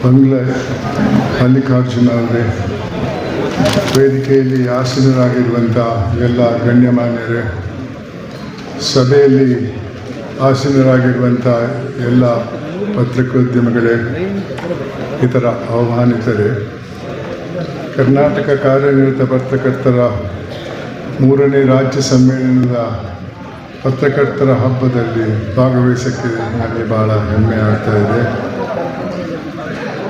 ಬಂಗ್ಲೆ ಮಲ್ಲಿಕಾರ್ಜುನ ಅವರೇ, ವೇದಿಕೆಯಲ್ಲಿ ಆಸೀನರಾಗಿರುವಂಥ ಎಲ್ಲ ಗಣ್ಯಮಾನ್ಯರೇ, ಸಭೆಯಲ್ಲಿ ಆಸೀನರಾಗಿರುವಂಥ ಎಲ್ಲ ಪತ್ರಿಕೋದ್ಯಮಿಗಳೇ, ಇತರ ಆಹ್ವಾನಿತರೇ, ಕರ್ನಾಟಕ ಕಾರ್ಯನಿರತ ಪತ್ರಕರ್ತರ 3ನೇ ರಾಜ್ಯ ಸಮ್ಮೇಳನದ ಪತ್ರಕರ್ತರ ಹಬ್ಬದಲ್ಲಿ ಭಾಗವಹಿಸೋಕ್ಕೆ ನನಗೆ ಭಾಳ ಹೆಮ್ಮೆ ಆಗ್ತಾ ಇದೆ.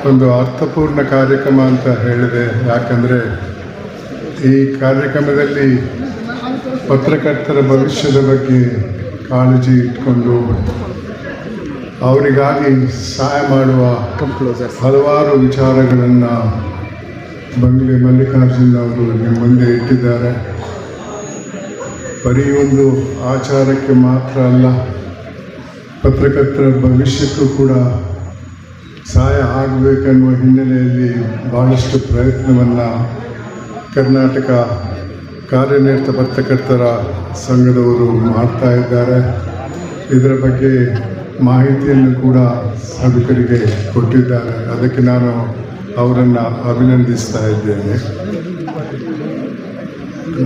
ಒಂದು ಅರ್ಥಪೂರ್ಣ ಕಾರ್ಯಕ್ರಮ ಅಂತ ಹೇಳಿದೆ. ಯಾಕಂದರೆ ಈ ಕಾರ್ಯಕ್ರಮದಲ್ಲಿ ಪತ್ರಕರ್ತರ ಭವಿಷ್ಯದ ಬಗ್ಗೆ ಕಾಳಜಿ ಇಟ್ಕೊಂಡು ಅವರಿಗಾಗಿ ಸಹಾಯ ಮಾಡುವ ಹಲವಾರು ವಿಚಾರಗಳನ್ನು ಬಂಗ್ಲೆ ಮಲ್ಲಿಕಾರ್ಜುನ ಅವರು ನಿಮ್ಮ ಮುಂದೆ ಇಟ್ಟಿದ್ದಾರೆ. ಬರೀ ಒಂದು ಆಚಾರಕ್ಕೆ ಮಾತ್ರ ಅಲ್ಲ, ಪತ್ರಕರ್ತರ ಭವಿಷ್ಯಕ್ಕೂ ಕೂಡ ಸಹಾಯ ಆಗಬೇಕೆನ್ನುವ ಹಿನ್ನೆಲೆಯಲ್ಲಿ ಭಾಳಷ್ಟು ಪ್ರಯತ್ನವನ್ನು ಕರ್ನಾಟಕ ಕಾರ್ಯನಿರತ ಪತ್ರಕರ್ತರ ಸಂಘದವರು ಮಾಡ್ತಾ ಇದ್ದಾರೆ. ಇದರ ಬಗ್ಗೆ ಮಾಹಿತಿಯನ್ನು ಕೂಡ ಸಾಧಕರಿಗೆ ಕೊಟ್ಟಿದ್ದಾರೆ. ಅದಕ್ಕೆ ನಾನು ಅವರನ್ನು ಅಭಿನಂದಿಸ್ತಾ ಇದ್ದೇನೆ.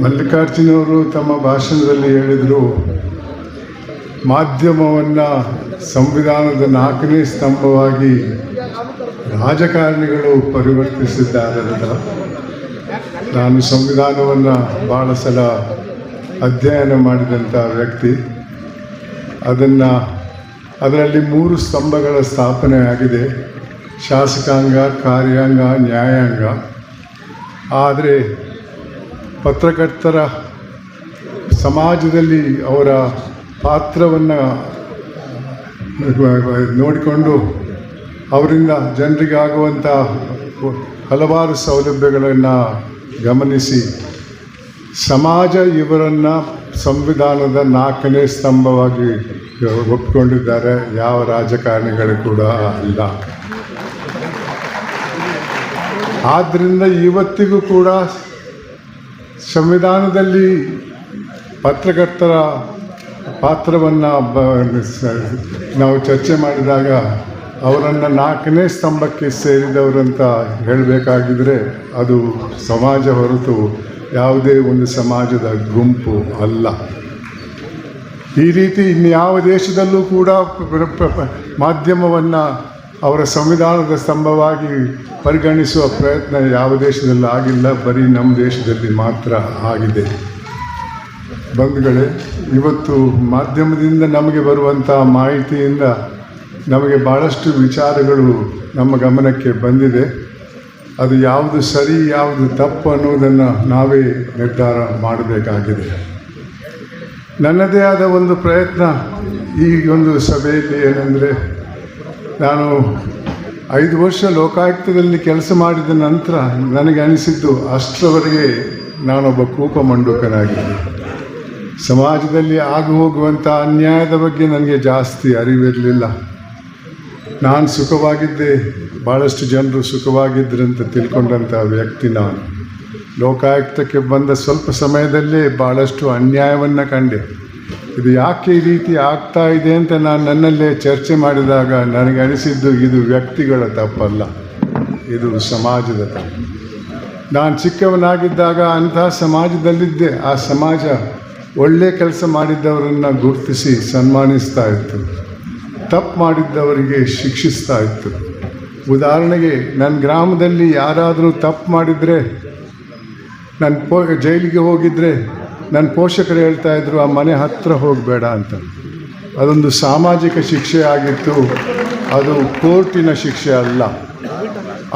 ಮಲ್ಲಿಕಾರ್ಜುನವರು ತಮ್ಮ ಭಾಷಣದಲ್ಲಿ ಹೇಳಿದರು, ಮಾಧ್ಯಮವನ್ನು ಸಂವಿಧಾನದ 4ನೇ ಸ್ತಂಭವಾಗಿ ರಾಜಕಾರಣಿಗಳು ಪರಿವರ್ತಿಸಿದ್ದಾರೆ ಅಂತ. ನಾನು ಸಂವಿಧಾನವನ್ನು ಭಾಳ ಸಲ ಅಧ್ಯಯನ ಮಾಡಿದಂಥ ವ್ಯಕ್ತಿ. ಅದರಲ್ಲಿ 3 ಸ್ತಂಭಗಳ ಸ್ಥಾಪನೆ ಆಗಿದೆ: ಶಾಸಕಾಂಗ, ಕಾರ್ಯಾಂಗ, ನ್ಯಾಯಾಂಗ. ಆದರೆ ಪತ್ರಕರ್ತರ ಸಮಾಜದಲ್ಲಿ ಅವರ ಪಾತ್ರವನ್ನು ನೋಡಿಕೊಂಡು ಅವರಿಂದ ಜನರಿಗಾಗುವಂಥ ಹಲವಾರು ಸೌಲಭ್ಯಗಳನ್ನು ಗಮನಿಸಿ ಸಮಾಜ ಇವರನ್ನು ಸಂವಿಧಾನದ 4ನೇ ಸ್ತಂಭವಾಗಿ ಒಪ್ಪಿಕೊಂಡಿದ್ದಾರೆ. ಯಾವ ರಾಜಕಾರಣಿಗಳು ಕೂಡ ಅಲ್ಲ. ಆದ್ದರಿಂದ ಇವತ್ತಿಗೂ ಕೂಡ ಸಂವಿಧಾನದಲ್ಲಿ ಪತ್ರಕರ್ತರ ಪಾತ್ರವನ್ನು ನಾವು ಚರ್ಚೆ ಮಾಡಿದಾಗ ಅವರನ್ನು 4ನೇ ಸ್ತಂಭಕ್ಕೆ ಸೇರಿದವರಂತ ಹೇಳಬೇಕಾಗಿದ್ದರೆ ಅದು ಸಮಾಜ ಹೊರತು ಯಾವುದೇ ಒಂದು ಸಮಾಜದ ಗುಂಪು ಅಲ್ಲ. ಈ ರೀತಿ ಇನ್ಯಾವ ದೇಶದಲ್ಲೂ ಕೂಡ ಮಾಧ್ಯಮವನ್ನು ಅವರ ಸಂವಿಧಾನದ ಸ್ತಂಭವಾಗಿ ಪರಿಗಣಿಸುವ ಪ್ರಯತ್ನ ಯಾವ ದೇಶದಲ್ಲೂ ಆಗಿಲ್ಲ. ಬರೀ ನಮ್ಮ ದೇಶದಲ್ಲಿ ಮಾತ್ರ ಆಗಿದೆ. ಬಂಧುಗಳೇ, ಇವತ್ತು ಮಾಧ್ಯಮದಿಂದ ನಮಗೆ ಬರುವಂಥ ಮಾಹಿತಿಯಿಂದ ನಮಗೆ ಭಾಳಷ್ಟು ವಿಚಾರಗಳು ನಮ್ಮ ಗಮನಕ್ಕೆ ಬಂದಿದೆ. ಅದು ಯಾವುದು ಸರಿ ಯಾವುದು ತಪ್ಪು ಅನ್ನೋದನ್ನು ನಾವೇ ನಿರ್ಧಾರ ಮಾಡಬೇಕಾಗಿದೆ. ನನ್ನದೇ ಆದ ಒಂದು ಪ್ರಯತ್ನ ಈ ಒಂದು ಸಭೆಯಲ್ಲಿ ಏನೆಂದರೆ, ನಾನು 5 ವರ್ಷ ಲೋಕಾಯುಕ್ತದಲ್ಲಿ ಕೆಲಸ ಮಾಡಿದ ನಂತರ ನನಗೆ ಅನಿಸಿದ್ದು, ಅಷ್ಟರವರೆಗೆ ನಾನೊಬ್ಬ ಕೂಪಮಂಡುಕನಾಗಿದ್ದೆ. ಸಮಾಜದಲ್ಲಿ ಆಗು ಹೋಗುವಂಥ ಅನ್ಯಾಯದ ಬಗ್ಗೆ ನನಗೆ ಜಾಸ್ತಿ ಅರಿವಿರಲಿಲ್ಲ. ನಾನು ಸುಖವಾಗಿದ್ದೆ, ಭಾಳಷ್ಟು ಜನರು ಸುಖವಾಗಿದ್ದರಂತ ತಿಳ್ಕೊಂಡಂಥ ವ್ಯಕ್ತಿ ನಾನು. ಲೋಕಾಯುಕ್ತಕ್ಕೆ ಬಂದ ಸ್ವಲ್ಪ ಸಮಯದಲ್ಲೇ ಭಾಳಷ್ಟು ಅನ್ಯಾಯವನ್ನು ಕಂಡೆ. ಇದು ಯಾಕೆ ಈ ರೀತಿ ಆಗ್ತಾ ಇದೆ ಅಂತ ನಾನು ನನ್ನಲ್ಲೇ ಚರ್ಚೆ ಮಾಡಿದಾಗ ನನಗೆ ಅನಿಸಿದ್ದು, ಇದು ವ್ಯಕ್ತಿಗಳ ತಪ್ಪಲ್ಲ, ಇದು ಸಮಾಜದ ತಪ್ಪು. ನಾನು ಚಿಕ್ಕವನಾಗಿದ್ದಾಗ ಅಂತಹ ಸಮಾಜದಲ್ಲಿದ್ದೆ. ಆ ಸಮಾಜ ಒಳ್ಳೆಯ ಕೆಲಸ ಮಾಡಿದ್ದವರನ್ನು ಗುರುತಿಸಿ ಸನ್ಮಾನಿಸ್ತಾ ಇತ್ತು, ತಪ್ಪು ಮಾಡಿದ್ದವರಿಗೆ ಶಿಕ್ಷಿಸ್ತಾ ಇತ್ತು. ಉದಾಹರಣೆಗೆ, ನನ್ನ ಗ್ರಾಮದಲ್ಲಿ ಯಾರಾದರೂ ತಪ್ಪು ಮಾಡಿದರೆ, ನನ್ನ ಜೈಲಿಗೆ ಹೋಗಿದ್ದರೆ ನನ್ನ ಪೋಷಕರು ಹೇಳ್ತಾಯಿದ್ರು, ಆ ಮನೆ ಹತ್ತಿರ ಹೋಗಬೇಡ ಅಂತ. ಅದೊಂದು ಸಾಮಾಜಿಕ ಶಿಕ್ಷೆ ಆಗಿತ್ತು, ಅದು ಕೋರ್ಟಿನ ಶಿಕ್ಷೆ ಅಲ್ಲ.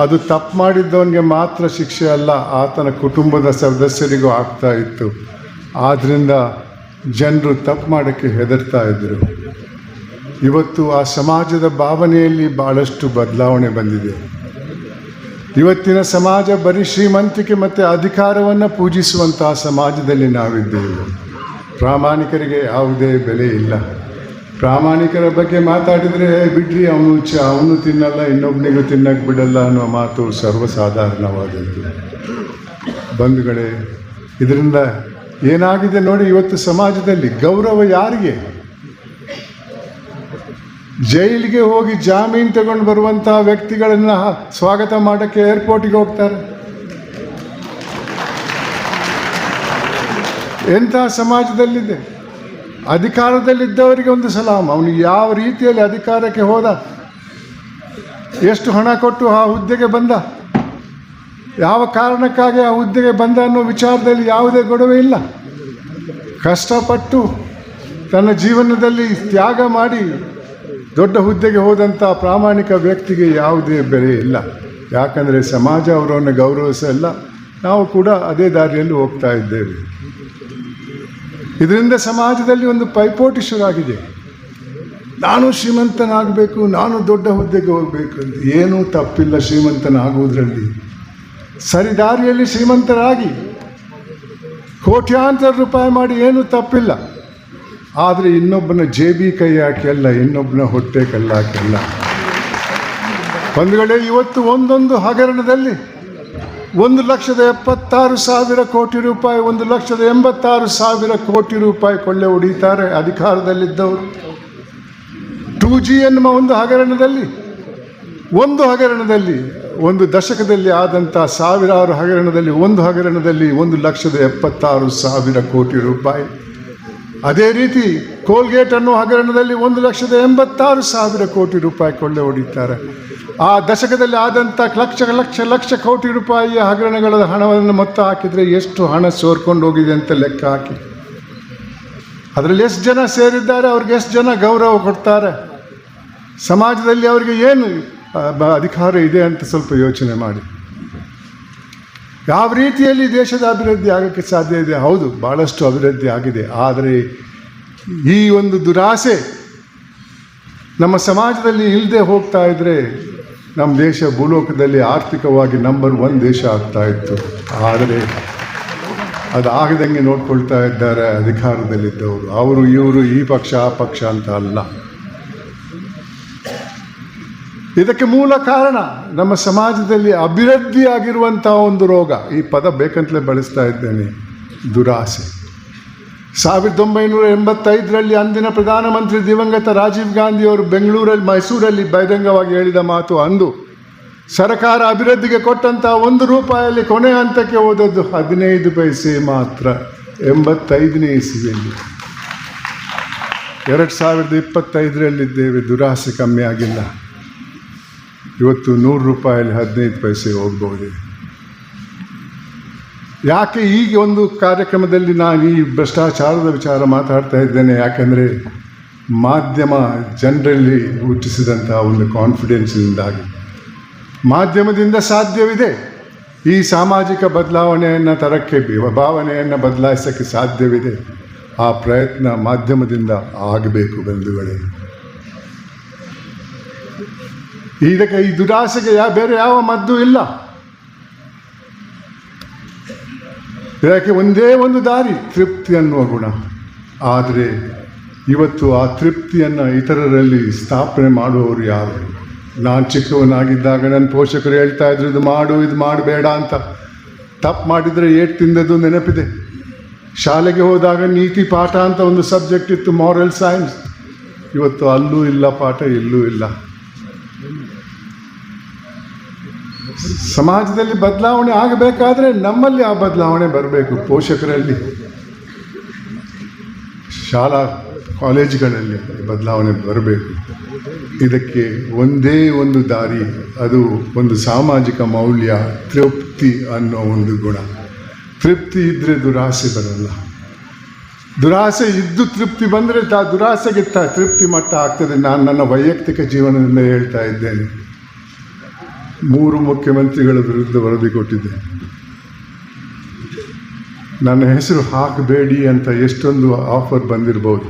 ಅದು ತಪ್ಪು ಮಾಡಿದ್ದವನಿಗೆ ಮಾತ್ರ ಶಿಕ್ಷೆ ಅಲ್ಲ, ಆತನ ಕುಟುಂಬದ ಸದಸ್ಯರಿಗೂ ಆಗ್ತಾ ಇತ್ತು. ಆದ್ದರಿಂದ ಜನರು ತಪ್ಪು ಮಾಡೋಕ್ಕೆ ಹೆದರ್ತಾ ಇದ್ದರು. ಇವತ್ತು ಆ ಸಮಾಜದ ಭಾವನೆಯಲ್ಲಿ ಭಾಳಷ್ಟು ಬದಲಾವಣೆ ಬಂದಿದೆ. ಇವತ್ತಿನ ಸಮಾಜ ಬರೀ ಶ್ರೀಮಂತಿಕೆ ಮತ್ತು ಅಧಿಕಾರವನ್ನು ಪೂಜಿಸುವಂತಹ ಸಮಾಜದಲ್ಲಿ ನಾವಿದ್ದೇವೆ. ಪ್ರಾಮಾಣಿಕರಿಗೆ ಯಾವುದೇ ಬೆಲೆ ಇಲ್ಲ. ಪ್ರಾಮಾಣಿಕರ ಬಗ್ಗೆ ಮಾತಾಡಿದರೆ, ಬಿಡ್ರಿ ಅವನು ತಿನ್ನಲ್ಲ, ಇನ್ನೊಬ್ಬನಿಗೂ ತಿನ್ನಕ್ಕೆ ಬಿಡಲ್ಲ ಅನ್ನೋ ಮಾತು ಸರ್ವಸಾಧಾರಣವಾದದ್ದು. ಬಂಧುಗಳೇ, ಇದರಿಂದ ಏನಾಗಿದೆ ನೋಡಿ, ಇವತ್ತು ಸಮಾಜದಲ್ಲಿ ಗೌರವ ಯಾರಿಗೆ? ಜೈಲಿಗೆ ಹೋಗಿ ಜಾಮೀನು ತಗೊಂಡು ಬರುವಂತಹ ವ್ಯಕ್ತಿಗಳನ್ನು ಸ್ವಾಗತ ಮಾಡೋಕ್ಕೆ ಏರ್ಪೋರ್ಟಿಗೆ ಹೋಗ್ತಾರೆ. ಎಂತಹ ಸಮಾಜದಲ್ಲಿದೆ? ಅಧಿಕಾರದಲ್ಲಿದ್ದವರಿಗೆ ಒಂದು ಸಲಾಮ್. ಅವನು ಯಾವ ರೀತಿಯಲ್ಲಿ ಅಧಿಕಾರಕ್ಕೆ ಹೋದ, ಎಷ್ಟು ಹಣ ಕೊಟ್ಟು ಆ ಹುದ್ದೆಗೆ ಬಂದ, ಯಾವ ಕಾರಣಕ್ಕಾಗಿ ಆ ಹುದ್ದೆಗೆ ಬಂದ ಅನ್ನೋ ವಿಚಾರದಲ್ಲಿ ಯಾವುದೇ ಗೊಡವೆ ಇಲ್ಲ. ಕಷ್ಟಪಟ್ಟು ತನ್ನ ಜೀವನದಲ್ಲಿ ತ್ಯಾಗ ಮಾಡಿ ದೊಡ್ಡ ಹುದ್ದೆಗೆ ಹೋದಂಥ ಪ್ರಾಮಾಣಿಕ ವ್ಯಕ್ತಿಗೆ ಯಾವುದೇ ಬೆಲೆ ಇಲ್ಲ. ಯಾಕಂದರೆ ಸಮಾಜ ಅವರನ್ನು ಗೌರವಿಸಲ್ಲ. ನಾವು ಕೂಡ ಅದೇ ದಾರಿಯಲ್ಲಿ ಹೋಗ್ತಾ ಇದ್ದೇವೆ. ಇದರಿಂದ ಸಮಾಜದಲ್ಲಿ ಒಂದು ಪೈಪೋಟಿ ಶುರುವಾಗಿದೆ. ನಾನು ಶ್ರೀಮಂತನಾಗಬೇಕು, ನಾನು ದೊಡ್ಡ ಹುದ್ದೆಗೆ ಹೋಗಬೇಕು ಅಂತ. ಏನೂ ತಪ್ಪಿಲ್ಲ ಶ್ರೀಮಂತನಾಗುವುದರಲ್ಲಿ. ಸರಿದಾರಿಯಲ್ಲಿ ಶ್ರೀಮಂತರಾಗಿ ಕೋಟ್ಯಾಂತರ ರೂಪಾಯಿ ಮಾಡಿ ಏನೂ ತಪ್ಪಿಲ್ಲ. ಆದರೆ ಇನ್ನೊಬ್ಬನ ಜೇಬಿ ಕೈ ಹಾಕಿಲ್ಲ, ಇನ್ನೊಬ್ಬನ ಹೊಟ್ಟೆ ಕಲ್ಲಾಕಿಲ್ಲ. ಬಂಧುಗಳೇ, ಇವತ್ತು ಒಂದೊಂದು ಹಗರಣದಲ್ಲಿ 1,76,000 ಕೋಟಿ ರೂಪಾಯಿ, 1,86,000 ಕೋಟಿ ರೂಪಾಯಿ ಕೊಳ್ಳೆ ಹೊಡೀತಾರೆ ಅಧಿಕಾರದಲ್ಲಿದ್ದವರು. 2G ಎನ್ನುವ ಒಂದು ಹಗರಣದಲ್ಲಿ ಒಂದು ದಶಕದಲ್ಲಿ ಆದಂಥ ಸಾವಿರಾರು ಹಗರಣದಲ್ಲಿ ಒಂದು ಹಗರಣದಲ್ಲಿ 1,76,000 ಕೋಟಿ ರೂಪಾಯಿ. ಅದೇ ರೀತಿ ಕೋಲ್ಗೇಟ್ ಅನ್ನೋ ಹಗರಣದಲ್ಲಿ 1,86,000 ಕೋಟಿ ರೂಪಾಯಿ ಕೊಳ್ಳೆ ಹೊಡೀತಾರೆ. ಆ ದಶಕದಲ್ಲಿ ಆದಂಥ ಲಕ್ಷ ಕೋಟಿ ರೂಪಾಯಿಯ ಹಗರಣಗಳ ಹಣವನ್ನು ಮೊತ್ತ ಹಾಕಿದರೆ ಎಷ್ಟು ಹಣ ಸೋರ್ಕೊಂಡು ಹೋಗಿದೆ ಅಂತ ಲೆಕ್ಕ ಹಾಕಿ. ಅದರಲ್ಲಿ ಎಷ್ಟು ಜನ ಸೇರಿದ್ದಾರೆ, ಅವ್ರಿಗೆ ಎಷ್ಟು ಜನ ಗೌರವ ಕೊಡ್ತಾರೆ, ಸಮಾಜದಲ್ಲಿ ಅವರಿಗೆ ಏನು ಅಧಿಕಾರ ಇದೆ ಅಂತ ಸ್ವಲ್ಪ ಯೋಚನೆ ಮಾಡಿ. ಯಾವ ರೀತಿಯಲ್ಲಿ ದೇಶದ ಅಭಿವೃದ್ಧಿ ಆಗೋಕ್ಕೆ ಸಾಧ್ಯ ಇದೆ? ಹೌದು, ಭಾಳಷ್ಟು ಅಭಿವೃದ್ಧಿ ಆಗಿದೆ. ಆದರೆ ಈ ಒಂದು ದುರಾಸೆ ನಮ್ಮ ಸಮಾಜದಲ್ಲಿ ಇಲ್ಲದೆ ಹೋಗ್ತಾ ಇದ್ದರೆ ನಮ್ಮ ದೇಶ ಭೂಲೋಕದಲ್ಲಿ ಆರ್ಥಿಕವಾಗಿ ನಂಬರ್ 1 ದೇಶ ಆಗ್ತಾ ಇತ್ತು. ಆದರೆ ಅದು ಆಗದಂಗೆ ನೋಡ್ಕೊಳ್ತಾ ಇದ್ದಾರೆ ಅಧಿಕಾರದಲ್ಲಿದ್ದವರು. ಅವರು ಇವರು ಈ ಪಕ್ಷ ಆ ಪಕ್ಷ ಅಂತ ಅಲ್ಲ. ಇದಕ್ಕೆ ಮೂಲ ಕಾರಣ ನಮ್ಮ ಸಮಾಜದಲ್ಲಿ ಅಭಿವೃದ್ಧಿ ಆಗಿರುವಂಥ ಒಂದು ರೋಗ. ಈ ಪದ ಬೇಕಂತಲೇ ಬಳಸ್ತಾ ಇದ್ದೇನೆ, ದುರಾಸೆ. 1985ರಲ್ಲಿ ಅಂದಿನ ಪ್ರಧಾನಮಂತ್ರಿ ದಿವಂಗತ ರಾಜೀವ್ ಗಾಂಧಿಯವರು ಮೈಸೂರಲ್ಲಿ ಬಹಿರಂಗವಾಗಿ ಹೇಳಿದ ಮಾತು. ಅಂದು ಸರ್ಕಾರ ಅಭಿವೃದ್ಧಿಗೆ ಕೊಟ್ಟಂಥ 1 ರೂಪಾಯಲ್ಲಿ ಕೊನೆ ಹಂತಕ್ಕೆ ಹೋದದ್ದು 15 ಪೈಸೆ ಮಾತ್ರ. 85ನೇ ಇಸವಿಯಲ್ಲಿ. 2025ರಲ್ಲಿದ್ದೇವೆ, ದುರಾಸೆ ಕಮ್ಮಿ ಆಗಿಲ್ಲ. ಇವತ್ತು 100 ರೂಪಾಯಲ್ಲಿ 15 ಪೈಸೆ ಹೋಗ್ಬೋದು. ಯಾಕೆ ಈಗ ಒಂದು ಕಾರ್ಯಕ್ರಮದಲ್ಲಿ ನಾನು ಈ ಭ್ರಷ್ಟಾಚಾರದ ವಿಚಾರ ಮಾತಾಡ್ತಾ ಇದ್ದೇನೆ? ಯಾಕೆಂದರೆ ಮಾಧ್ಯಮ ಜನರಲ್ಲಿ ಹುಟ್ಟಿಸಿದಂಥ ಒಂದು ಕಾನ್ಫಿಡೆನ್ಸ್ನಿಂದಾಗಿ. ಮಾಧ್ಯಮದಿಂದ ಸಾಧ್ಯವಿದೆ ಈ ಸಾಮಾಜಿಕ ಬದಲಾವಣೆಯನ್ನು ತರಕ್ಕೆ, ಭಾವನೆಯನ್ನು ಬದಲಾಯಿಸೋಕ್ಕೆ ಸಾಧ್ಯವಿದೆ. ಆ ಪ್ರಯತ್ನ ಮಾಧ್ಯಮದಿಂದ ಆಗಬೇಕು ಬಂಧುಗಳೇ. ಇದಕ್ಕೆ, ಈ ದುರಾಸೆಗೆ ಬೇರೆ ಯಾವ ಮದ್ದು ಇಲ್ಲ. ಇದಕ್ಕೆ ಒಂದೇ ಒಂದು ದಾರಿ, ತೃಪ್ತಿ ಅನ್ನುವ ಗುಣ. ಆದರೆ ಇವತ್ತು ಆ ತೃಪ್ತಿಯನ್ನು ಇತರರಲ್ಲಿ ಸ್ಥಾಪನೆ ಮಾಡುವವರು ಯಾರು? ನಾನು ಚಿಕ್ಕವನಾಗಿದ್ದಾಗ ನನ್ನ ಪೋಷಕರು ಹೇಳ್ತಾ ಇದ್ರು, ಇದು ಮಾಡು, ಇದು ಮಾಡಬೇಡ ಅಂತ. ತಪ್ಪು ಮಾಡಿದರೆ ಏಟು ತಿಂದದ್ದು ನೆನಪಿದೆ. ಶಾಲೆಗೆ ಹೋದಾಗ ನೀತಿ ಪಾಠ ಅಂತ ಒಂದು ಸಬ್ಜೆಕ್ಟ್ ಇತ್ತು, ಮಾರಲ್ ಸೈನ್ಸ್. ಇವತ್ತು ಅಲ್ಲೂ ಇಲ್ಲ ಪಾಠ, ಇಲ್ಲೂ ಇಲ್ಲ. ಸಮಾಜದಲ್ಲಿ ಬದಲಾವಣೆ ಆಗಬೇಕಾದ್ರೆ ನಮ್ಮಲ್ಲಿ ಆ ಬದಲಾವಣೆ ಬರಬೇಕು. ಪೋಷಕರಲ್ಲಿ, ಶಾಲಾ ಕಾಲೇಜುಗಳಲ್ಲಿ ಬದಲಾವಣೆ ಬರಬೇಕು. ಇದಕ್ಕೆ ಒಂದೇ ಒಂದು ದಾರಿ, ಅದು ಒಂದು ಸಾಮಾಜಿಕ ಮೌಲ್ಯ, ತೃಪ್ತಿ ಅನ್ನೋ ಒಂದು ಗುಣ. ತೃಪ್ತಿ ಇದ್ದರೆ ದುರಾಸೆ ಬರಲ್ಲ. ದುರಾಸೆ ಇದ್ದು ತೃಪ್ತಿ ಬಂದರೆ ದುರಾಸೆಗೆ ತೃಪ್ತಿ ಮಟ್ಟ ಆಗ್ತದೆ. ನಾನು ನನ್ನ ವೈಯಕ್ತಿಕ ಜೀವನದಿಂದ ಹೇಳ್ತಾ ಇದ್ದೇನೆ. 3 ಮುಖ್ಯಮಂತ್ರಿಗಳ ವಿರುದ್ಧ ವರದಿ ಕೊಟ್ಟಿದ್ದೆ. ನನ್ನ ಹೆಸರು ಹಾಕಬೇಡಿ ಅಂತ ಎಷ್ಟೊಂದು ಆಫರ್ ಬಂದಿರ್ಬೋದು.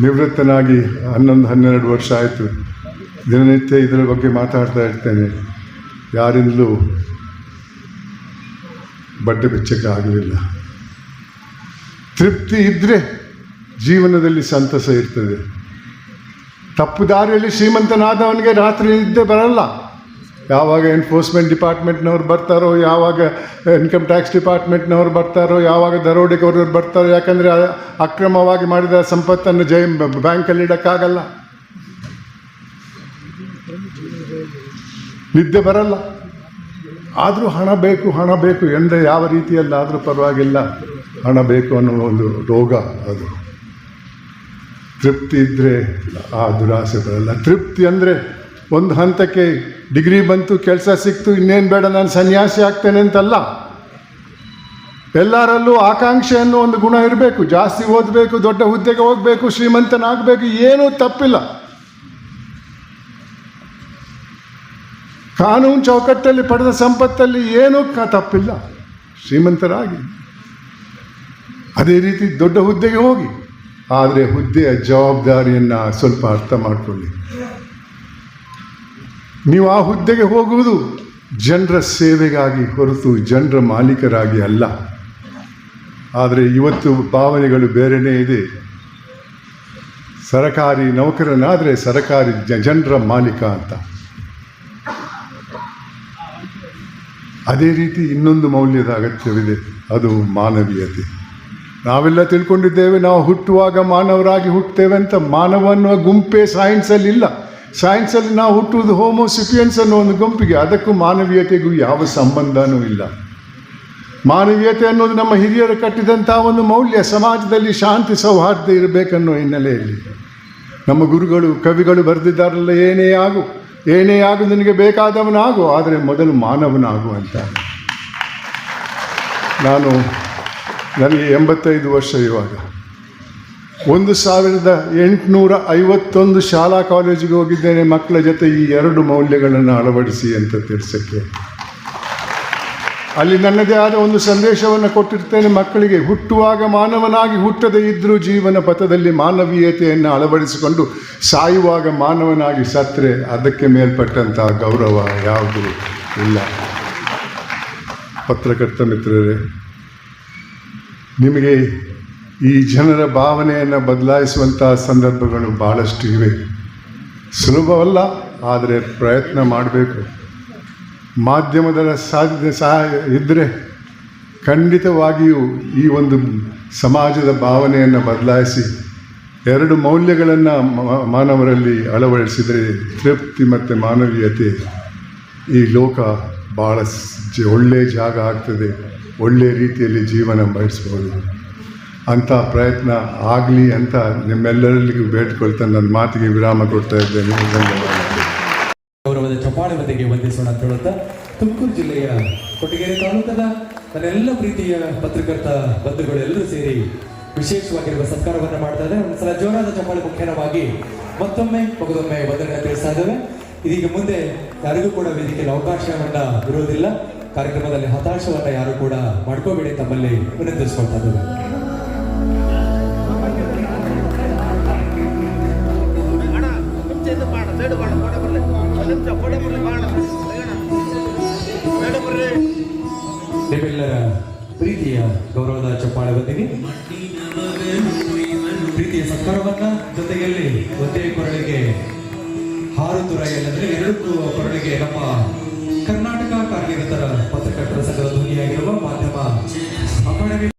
ನಿವೃತ್ತನಾಗಿ 11-12 ವರ್ಷ ಆಯಿತು. ದಿನನಿತ್ಯ ಇದರ ಬಗ್ಗೆ ಮಾತಾಡ್ತಾ ಇರ್ತೇನೆ. ಯಾರಿಂದಲೂ ಬಡ್ಡೆ ಬೆಚ್ಚಕ್ಕೆ ಆಗಲಿಲ್ಲ. ತೃಪ್ತಿ ಇದ್ದರೆ ಜೀವನದಲ್ಲಿ ಸಂತಸ ಇರ್ತದೆ. ತಪ್ಪು ದಾರಿಯಲ್ಲಿ ಶ್ರೀಮಂತನಾದವನಿಗೆ ರಾತ್ರಿ ನಿದ್ದೆ ಬರಲ್ಲ. ಯಾವಾಗ ಎನ್ಫೋರ್ಸ್ಮೆಂಟ್ ಡಿಪಾರ್ಟ್ಮೆಂಟ್ನವ್ರು ಬರ್ತಾರೋ, ಯಾವಾಗ ಇನ್ಕಮ್ ಟ್ಯಾಕ್ಸ್ ಡಿಪಾರ್ಟ್ಮೆಂಟ್ನವ್ರು ಬರ್ತಾರೋ, ಯಾವಾಗ ದರೋಡೆಗೋರು ಬರ್ತಾರೋ. ಯಾಕಂದರೆ ಅಕ್ರಮವಾಗಿ ಮಾಡಿದ ಸಂಪತ್ತನ್ನು ಬ್ಯಾಂಕಲ್ಲಿ ಇಡೋಕ್ಕಾಗಲ್ಲ, ನಿದ್ದೆ ಬರಲ್ಲ. ಆದರೂ ಹಣ ಬೇಕು ಎಂದರೆ ಯಾವ ರೀತಿಯಲ್ಲಾದರೂ ಪರವಾಗಿಲ್ಲ, ಹಣ ಬೇಕು ಅನ್ನೋ ಒಂದು ರೋಗ ಅದು. ತೃಪ್ತಿ ಇದ್ದರೆ ಆ ದುರಾಸೆ ಬರಲ್ಲ. ತೃಪ್ತಿ ಅಂದರೆ ಒಂದು ಹಂತಕ್ಕೆ ಡಿಗ್ರಿ ಬಂತು, ಕೆಲಸ ಸಿಕ್ತು, ಇನ್ನೇನು ಬೇಡ ನಾನು ಸನ್ಯಾಸಿ ಆಗ್ತೇನೆ ಅಂತಲ್ಲ. ಎಲ್ಲರಲ್ಲೂ ಆಕಾಂಕ್ಷೆ ಅನ್ನೋ ಒಂದು ಗುಣ ಇರಬೇಕು. ಜಾಸ್ತಿ ಓದಬೇಕು, ದೊಡ್ಡ ಹುದ್ದೆಗೆ ಹೋಗಬೇಕು, ಶ್ರೀಮಂತನಾಗಬೇಕು, ಏನೂ ತಪ್ಪಿಲ್ಲ. ಕಾನೂನು ಚೌಕಟ್ಟಲ್ಲಿ ಪಡೆದ ಸಂಪತ್ತಲ್ಲಿ ಏನೂ ತಪ್ಪಿಲ್ಲ, ಶ್ರೀಮಂತರಾಗಿ. ಅದೇ ರೀತಿ ದೊಡ್ಡ ಹುದ್ದೆಗೆ ಹೋಗಿ, ಆದರೆ ಹುದ್ದೆಯ ಜವಾಬ್ದಾರಿಯನ್ನು ಸ್ವಲ್ಪ ಅರ್ಥ ಮಾಡಿಕೊಳ್ಳಿ. ನೀವು ಆ ಹುದ್ದೆಗೆ ಹೋಗುವುದು ಜನರ ಸೇವೆಗಾಗಿ ಹೊರತು ಜನರ ಮಾಲೀಕರಾಗಿ ಅಲ್ಲ. ಆದರೆ ಇವತ್ತು ಭಾವನೆಗಳು ಬೇರೆಯೇ ಇದೆ. ಸರಕಾರಿ ನೌಕರನಾದರೆ ಸರಕಾರಿ ಜನರ ಮಾಲೀಕ ಅಂತ. ಅದೇ ರೀತಿ ಇನ್ನೊಂದು ಮೌಲ್ಯದ ಅಗತ್ಯವಿದೆ, ಅದು ಮಾನವೀಯತೆ. ನಾವೆಲ್ಲ ತಿಳ್ಕೊಂಡಿದ್ದೇವೆ ನಾವು ಹುಟ್ಟುವಾಗ ಮಾನವರಾಗಿ ಹುಟ್ಟುತ್ತೇವೆ ಅಂತ. ಮಾನವ ಅನ್ನುವ ಗುಂಪೇ ಸೈನ್ಸಲ್ಲಿ ಇಲ್ಲ. ಸೈನ್ಸಲ್ಲಿ ನಾವು ಹುಟ್ಟುವುದು ಹೋಮೋಸಿಪಿಯನ್ಸ್ ಅನ್ನೋ ಒಂದು ಗುಂಪಿಗೆ. ಅದಕ್ಕೂ ಮಾನವೀಯತೆಗೂ ಯಾವ ಸಂಬಂಧನೂ ಇಲ್ಲ. ಮಾನವೀಯತೆ ಅನ್ನೋದು ನಮ್ಮ ಹಿರಿಯರು ಕಟ್ಟಿದಂಥ ಒಂದು ಮೌಲ್ಯ. ಸಮಾಜದಲ್ಲಿ ಶಾಂತಿ ಸೌಹಾರ್ದ ಇರಬೇಕನ್ನೋ ಹಿನ್ನೆಲೆಯಲ್ಲಿ ನಮ್ಮ ಗುರುಗಳು ಕವಿಗಳು ಬರೆದಿದ್ದಾರಲ್ಲ, ಏನೇ ಆಗು ನಿನಗೆ ಬೇಕಾದವನಾಗು, ಆದರೆ ಮೊದಲು ಮಾನವನಾಗು ಅಂತ. ನನಗೆ 85 ವರ್ಷ. ಇವಾಗ 1851 ಶಾಲಾ ಕಾಲೇಜಿಗೆ ಹೋಗಿದ್ದೇನೆ ಮಕ್ಕಳ ಜೊತೆ ಈ 2 ಮೌಲ್ಯಗಳನ್ನು ಅಳವಡಿಸಿ ಅಂತ ತಿಳಿಸೋಕ್ಕೆ. ಅಲ್ಲಿ ನನ್ನದೇ ಆದ ಒಂದು ಸಂದೇಶವನ್ನು ಕೊಟ್ಟಿರ್ತೇನೆ ಮಕ್ಕಳಿಗೆ. ಹುಟ್ಟುವಾಗ ಮಾನವನಾಗಿ ಹುಟ್ಟದೇ ಇದ್ದರೂ ಜೀವನ ಪಥದಲ್ಲಿ ಮಾನವೀಯತೆಯನ್ನು ಅಳವಡಿಸಿಕೊಂಡು ಸಾಯುವಾಗ ಮಾನವನಾಗಿ ಸತ್ತರೆ ಅದಕ್ಕೆ ಮೇಲ್ಪಟ್ಟಂಥ ಗೌರವ ಯಾವುದೂ ಇಲ್ಲ. ಪತ್ರಕರ್ತ ಮಿತ್ರರೇ, ನಿಮಗೆ ಈ ಜನರ ಭಾವನೆಯನ್ನು ಬದಲಾಯಿಸುವಂಥ ಸಂದರ್ಭಗಳು ಭಾಳಷ್ಟು ಇವೆ. ಸುಲಭವಲ್ಲ, ಆದರೆ ಪ್ರಯತ್ನ ಮಾಡಬೇಕು. ಮಾಧ್ಯಮದ ಸಹಾಯ ಇದ್ದರೆ ಖಂಡಿತವಾಗಿಯೂ ಈ ಒಂದು ಸಮಾಜದ ಭಾವನೆಯನ್ನು ಬದಲಾಯಿಸಿ 2 ಮೌಲ್ಯಗಳನ್ನು ಮಾನವರಲ್ಲಿ ಅಳವಡಿಸಿದರೆ ತೃಪ್ತಿ ಮತ್ತು ಮಾನವೀಯತೆ ಈ ಲೋಕ ಭಾಳ ಒಳ್ಳೆಯ ಜಾಗ ಆಗ್ತದೆ. ಒಳ್ಳೆಯ ರೀತಿಯಲ್ಲಿ ಜೀವನ ಬಯಸ್ಬೋದು. ಅಂಥ ಪ್ರಯತ್ನ ಆಗಲಿ ಅಂತ ನಿಮ್ಮೆಲ್ಲರಿಗೂ ಬೇಡ್ಕೊಳ್ತಾ ನನ್ನ ಮಾತಿಗೆ ವಿರಾಮ ಕೊಡ್ತಾ ಇದ್ದೇನೆ. ಗೌರವದ ಚಪ್ಪಾಳೆ ಬದಿಗೆ ವಂದಿಸೋಣ ಅಂತ ಹೇಳುತ್ತಾ, ತುಮಕೂರು ಜಿಲ್ಲೆಯ ಕೊಟ್ಟಿಗೆರೆ ತಾಲೂಕದ ನನ್ನೆಲ್ಲ ಪ್ರೀತಿಯ ಪತ್ರಕರ್ತ ಬಂಧುಗಳೆಲ್ಲರೂ ಸೇರಿ ವಿಶೇಷವಾಗಿರುವ ಸತ್ಕಾರವನ್ನು ಮಾಡ್ತಾ ಇದ್ದಾರೆ. ಒಂದ್ಸಲ ಜೋರಾದ ಚಪ್ಪಾಳೆ ಮುಖ್ಯವಾಗಿ ಮತ್ತೊಮ್ಮೆ ಮಗದೊಮ್ಮೆ ವಂದನೆ ತಿಳಿಸ್ತಾ ಇದ್ದೇವೆ. ಇದೀಗ ಮುಂದೆ ಯಾರಿಗೂ ಕೂಡ ವೇದಿಕೆಯಲ್ಲಿ ಅವಕಾಶವನ್ನ ಇರುವುದಿಲ್ಲ. ಕಾರ್ಯಕ್ರಮದಲ್ಲಿ ಹತಾಶವನ್ನ ಯಾರು ಕೂಡ ಮಾಡ್ಕೋಬೇಡಿ ತಮ್ಮಲ್ಲಿ ವಿನಂತಿಸ್ಕೊಳ್ತಾ ಇದ್ದೇವೆ. ನಿಮ್ಮೆಲ್ಲರ ಪ್ರೀತಿಯ ಗೌರವದ ಚಪ್ಪಾಳೆ ಬಂದಿನಿ ಪ್ರೀತಿಯ ಸತ್ಕಾರವನ್ನ ಜೊತೆಯಲ್ಲಿ ಒಂದೇ ಕೊರಳಿಗೆ ಹಾರುತುರಾಯಲ್ಲಂದ್ರೆ 2 ಕೊರಳಿಗೆ ನಮ್ಮ ಕರ್ನಾಟಕ ಕಾರ್ಯಕರ್ತರ ಪತ್ರಕರ್ತರ ಸಂಘದ ಧ್ವನಿಯಾಗಿರುವ ಮಾಧ್ಯಮ ಅಕಾಡೆಮಿ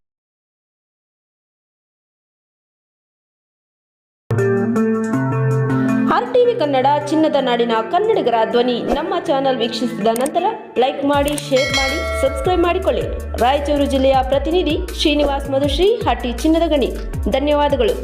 RTV ಕನ್ನಡ ಚಿನ್ನದ ನಾಡಿನ ಕನ್ನಡಿಗರ ಧ್ವನಿ ನಮ್ಮ ಚಾನೆಲ್ ವೀಕ್ಷಿಸಿದ ನಂತರ ಲೈಕ್ ಮಾಡಿ, ಶೇರ್ ಮಾಡಿ, ಸಬ್ಸ್ಕ್ರೈಬ್ ಮಾಡಿಕೊಳ್ಳಿ. ರಾಯಚೂರು ಜಿಲ್ಲೆಯ ಪ್ರತಿನಿಧಿ ಶ್ರೀನಿವಾಸ್ ಮಧುಶ್ರೀ, ಹಟ್ಟಿ ಚಿನ್ನದ ಗಣಿ. ಧನ್ಯವಾದಗಳು.